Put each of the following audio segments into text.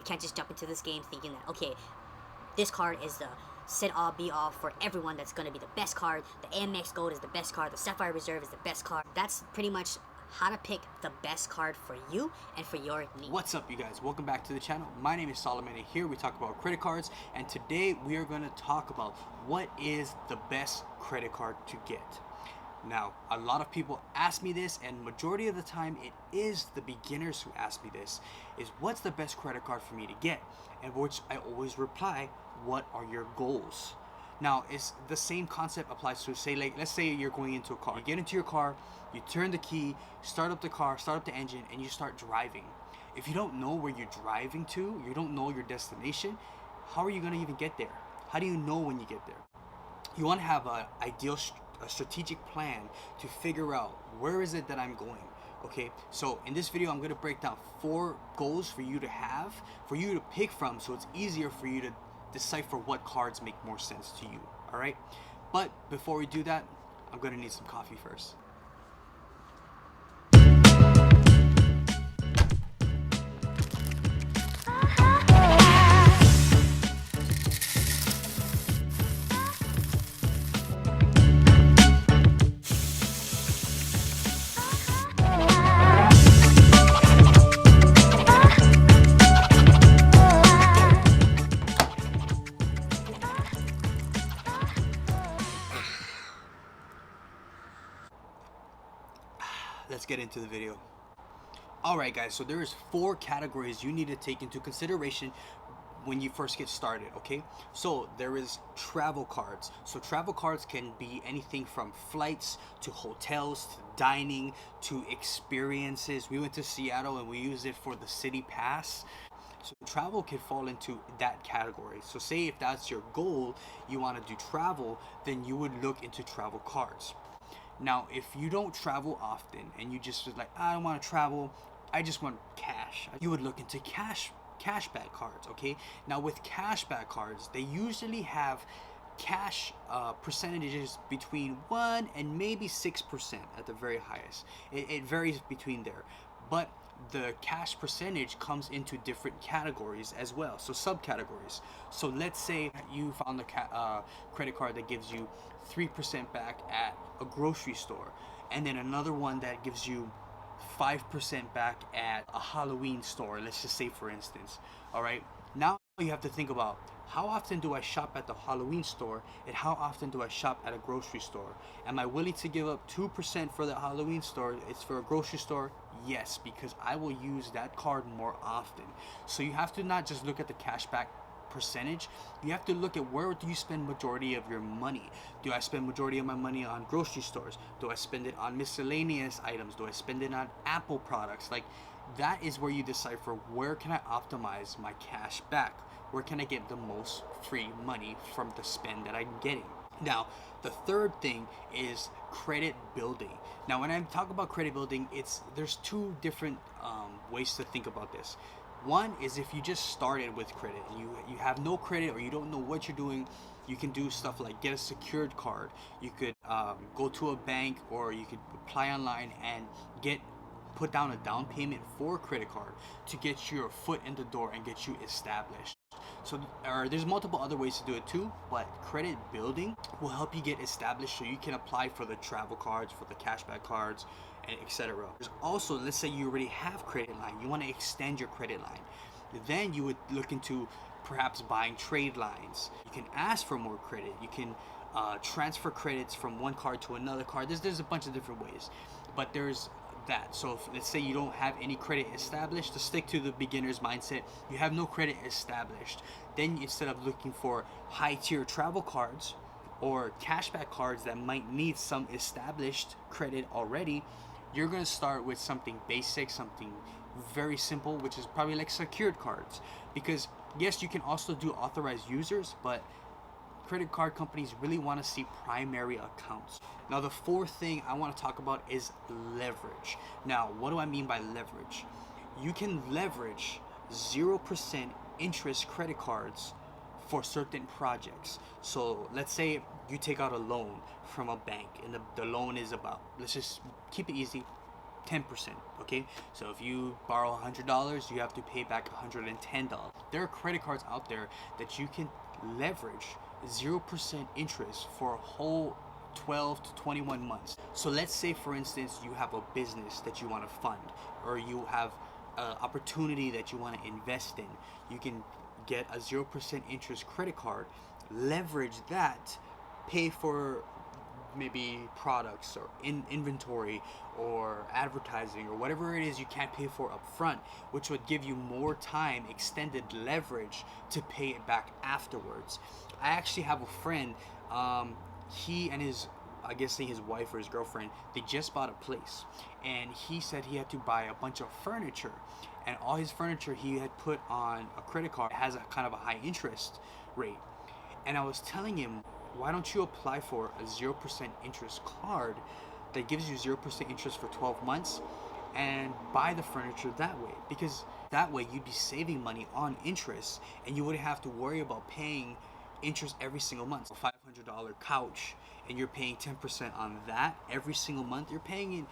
You can't just jump into this game thinking that, okay, this card is the sit all be all for everyone, that's going to be the best card. The AMX Gold is the best card. The Sapphire Reserve is the best card. That's pretty much how to pick the best card for you and for your needs. What's up, you guys? Welcome back to the channel. My name is Solomon, and here we talk about credit cards, and today we are going to talk about what is the best credit card to get. Now, a lot of people ask me this, and majority of the time it is the beginners who ask me this, is what's the best credit card for me to get? And which I always reply, what are your goals? Now, it's the same concept applies to, say, like, let's say you're going into a car. You get into your car, you turn the key, start up the car, start up the engine, and you start driving. If you don't know where you're driving to, you don't know your destination, how are you going to even get there? How do you know when you get there? You want to have a strategic plan to figure out where is it that I'm going. Okay, so in this video I'm going to break down 4 goals for you to have, for you to pick from, so it's easier for you to decipher what cards make more sense to you. All right, but before we do that, I'm going to need some coffee first. Let's get into the video. Alright guys, so there is 4 categories you need to take into consideration when you first get started, okay? So there is travel cards. So travel cards can be anything from flights to hotels to dining to experiences. We went to Seattle and we used it for the city pass. So travel can fall into that category. So say if that's your goal, you want to do travel, then you would look into travel cards. Now, if you don't travel often and you just like, I don't want to travel, I just want cash, you would look into cashback cards, okay? Now, with cashback cards, they usually have cash percentages between 1 and maybe 6% at the very highest. It varies between there, but the cash percentage comes into different categories as well, so subcategories. So let's say you found a credit card that gives you 3% back at a grocery store, and then another one that gives you 5% back at a Halloween store, let's just say, for instance. All right, now you have to think about, how often do I shop at the Halloween store and how often do I shop at a grocery store? Am I willing to give up 2% for the Halloween store? It's for a grocery store? Yes, because I will use that card more often. So you have to not just look at the cashback percentage, you have to look at where do you spend majority of your money. Do I spend majority of my money on grocery stores? Do I spend it on miscellaneous items? Do I spend it on Apple products? Like, that is where you decipher, where can I optimize my cash back? Where can I get the most free money from the spend that I'm getting? Now, the third thing is credit building. Now, when I talk about credit building, there's 2 different ways to think about this. One is if you just started with credit and you have no credit or you don't know what you're doing, you can do stuff like get a secured card. You could go to a bank, or you could apply online and put down a down payment for a credit card to get your foot in the door and get you established. So there's multiple other ways to do it too, but credit building will help you get established so you can apply for the travel cards, for the cashback cards, and etc. There's also, let's say you already have credit line, you want to extend your credit line, then you would look into perhaps buying trade lines. You can ask for more credit, you can transfer credits from one card to another card. There's a bunch of different ways, but there's that. So if, let's say you don't have any credit established, to stick to the beginner's mindset, you have no credit established, then instead of looking for high tier travel cards or cashback cards that might need some established credit already, you're going to start with something basic, something very simple, which is probably like secured cards. Because yes, you can also do authorized users, but credit card companies really want to see primary accounts. Now, the 4th thing I want to talk about is leverage. Now, what do I mean by leverage? You can leverage 0% interest credit cards for certain projects. So let's say you take out a loan from a bank, and the loan is about, let's just keep it easy, 10%, okay? So if you borrow $100, you have to pay back $110. There are credit cards out there that you can leverage 0% interest for a whole 12 to 21 months. So let's say, for instance, you have a business that you want to fund, or you have an opportunity that you want to invest in. You can get a 0% interest credit card, leverage that, pay for maybe products or inventory or advertising or whatever it is you can't pay for up front, which would give you more time, extended leverage to pay it back afterwards. I actually have a friend, he and his, I guess his wife or his girlfriend, they just bought a place, and he said he had to buy a bunch of furniture, and all his furniture he had put on a credit card. It has a kind of a high interest rate, and I was telling him, why don't you apply for a 0% interest card that gives you 0% interest for 12 months and buy the furniture that way? Because that way you'd be saving money on interest, and you wouldn't have to worry about paying interest every single month. A $500 couch, and you're paying 10% on that every single month. You're paying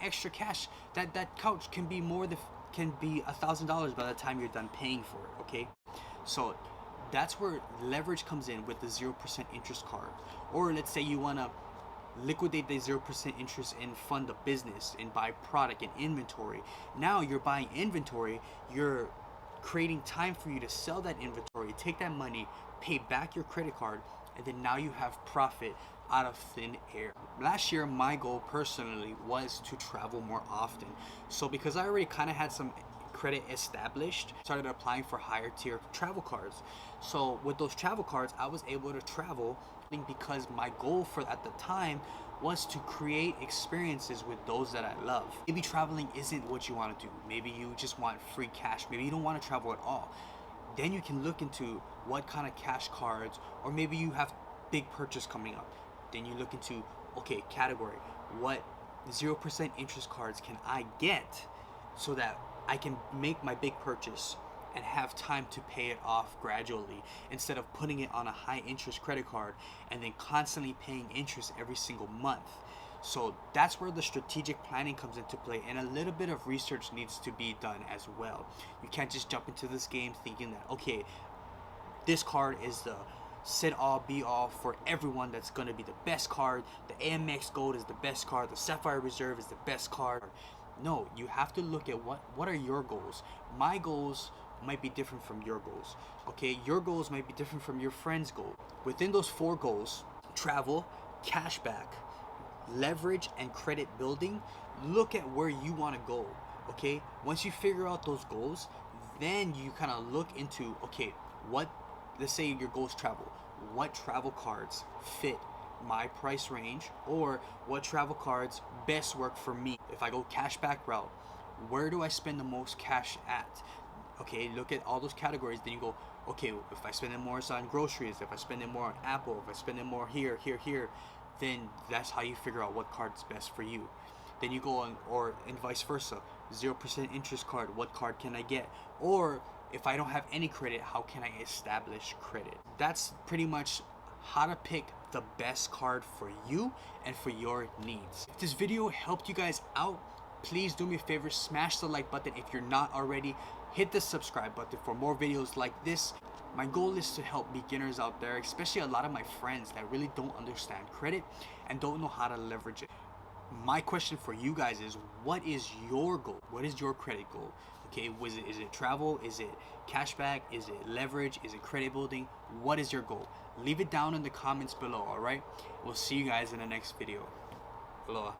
extra cash. That couch can be $1,000 by the time you're done paying for it. Okay, so that's where leverage comes in with the 0% interest card. Or let's say you want to liquidate the 0% interest and fund a business and buy product and inventory. Now you're buying inventory, you're creating time for you to sell that inventory, take that money, pay back your credit card, and then now you have profit out of thin air. Last year, my goal personally was to travel more often. So because I already kind of had some credit established, started applying for higher tier travel cards. So with those travel cards, I was able to travel because my goal for at the time was to create experiences with those that I love. Maybe traveling isn't what you want to do. Maybe you just want free cash. Maybe you don't want to travel at all. Then you can look into what kind of cash cards, or maybe you have big purchase coming up. Then you look into, okay, category, what 0% interest cards can I get so that I can make my big purchase and have time to pay it off gradually, instead of putting it on a high interest credit card and then constantly paying interest every single month. So that's where the strategic planning comes into play, and a little bit of research needs to be done as well. You can't just jump into this game thinking that, okay, this card is the sit all be all for everyone, that's going to be the best card. The AMX Gold is the best card. The Sapphire Reserve is the best card. No, you have to look at what are your goals. My goals might be different from your goals. Okay, your goals might be different from your friend's goal. Within those 4 goals, travel, cashback, leverage, and credit building, look at where you want to go. Okay, once you figure out those goals, then you kind of look into, okay, let's say your goal is travel. What travel cards fit my price range, or what travel cards best work for me? If I go cashback route, where do I spend the most cash at? Okay, look at all those categories. Then you go, okay, if I spend it more on groceries, if I spend it more on Apple, if I spend it more here, then that's how you figure out what card's best for you. Then you go on, or and vice versa. 0% interest card, what card can I get? Or if I don't have any credit, how can I establish credit? That's pretty much how to pick the best card for you and for your needs. If this video helped you guys out, please do me a favor, smash the like button. If you're not already, hit the subscribe button for more videos like this. My goal is to help beginners out there, especially a lot of my friends that really don't understand credit and don't know how to leverage it. My question for you guys is, what is your goal? What is your credit goal? Okay, is it travel? Is it cashback? Is it leverage? Is it credit building? What is your goal? Leave it down in the comments below, all right? We'll see you guys in the next video. Aloha.